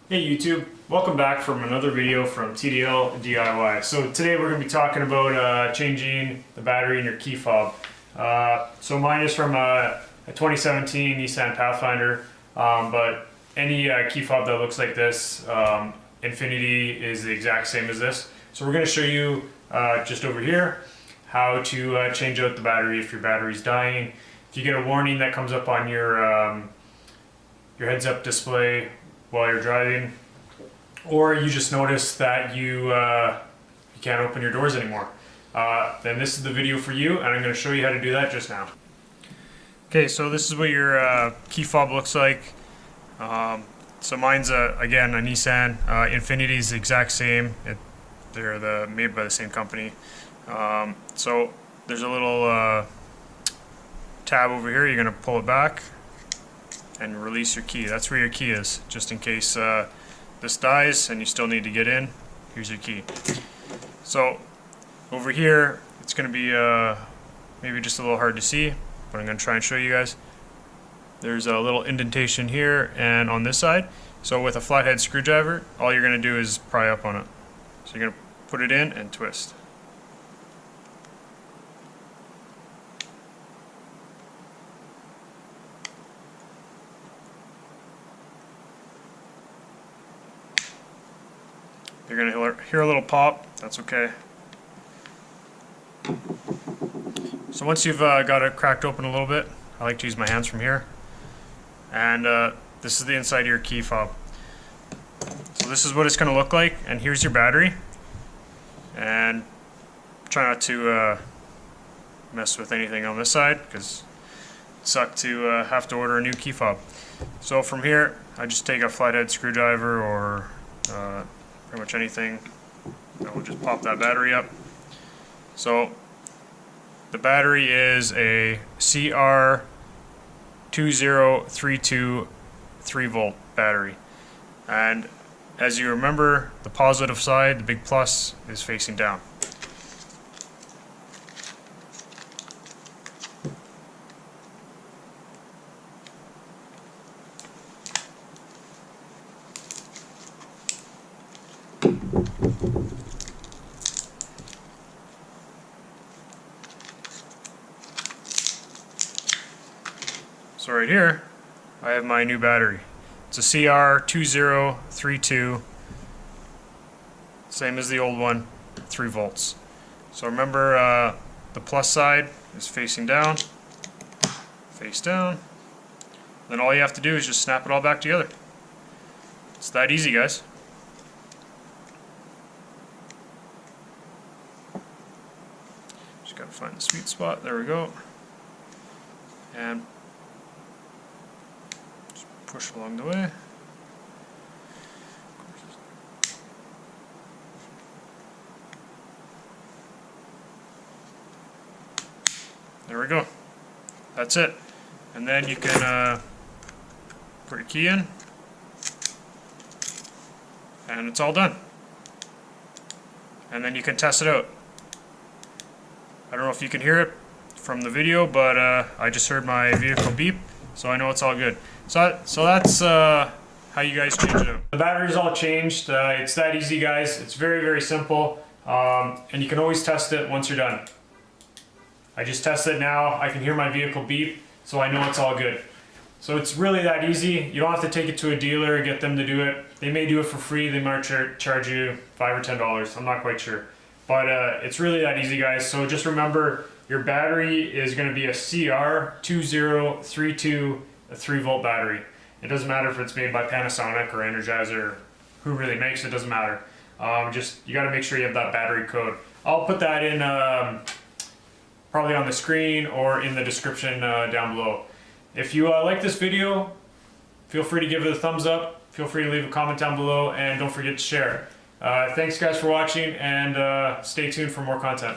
Hey YouTube, welcome back from another video from TDL DIY. So today we're going to be talking about changing the battery in your key fob. So mine is from a 2017 Nissan Pathfinder, but any key fob that looks like this, Infiniti is the exact same as this. So we're going to show you just over here how to change out the battery if your battery's dying. If you get a warning that comes up on your heads-up display while you're driving, or you just notice that you can't open your doors anymore, then this is the video for you, and I'm going to show you how to do that just now. Okay, so this is what your key fob looks like. So mine's again a Nissan. Infiniti's the exact same. They're made by the same company. So there's a little tab over here. You're going to pull it back and release your key. That's where your key is, just in case this dies and you still need to get in. Here's your key. So over here it's going to be maybe just a little hard to see, but I'm going to try and show you guys. There's a little indentation here and on this side. So with a flathead screwdriver, all you're going to do is pry up on it. So you're going to put it in and twist. You're going to hear a little pop. That's okay. So once you've got it cracked open a little bit, I like to use my hands from here. And this is the inside of your key fob. So this is what it's going to look like. And here's your battery. And try not to mess with anything on this side, because it sucks to have to order a new key fob. So from here, I just take a flathead screwdriver or pretty much anything that will just pop that battery up. So the battery is a CR2032 3-volt battery, and as you remember, the positive side, the big plus, is facing down. So right here, I have my new battery. It's a CR2032, same as the old one, 3 volts. So remember, the plus side is facing down, face down. Then all you have to do is just snap it all back together. It's that easy, guys. Just gotta find the sweet spot. There we go. And push along the way. There we go. That's it. And then you can put your key in, and it's all done. And then you can test it out. I don't know if you can hear it from the video, but I just heard my vehicle beep, so I know it's all good. So that's how you guys change it out. The battery's all changed. It's that easy, guys. It's very, very simple. And you can always test it once you're done. I just tested it now. I can hear my vehicle beep, so I know it's all good. So it's really that easy. You don't have to take it to a dealer and get them to do it. They may do it for free. They might charge you $5 or $10. I'm not quite sure. But it's really that easy, guys. So just remember, your battery is going to be a CR2032 3-volt battery. It doesn't matter if it's made by Panasonic or Energizer, who really makes it, doesn't matter. Just you got to make sure you have that battery code. I'll put that in probably on the screen or in the description down below. If you like this video, feel free to give it a thumbs up. Feel free to leave a comment down below, and don't forget to share. Thanks guys for watching, and stay tuned for more content.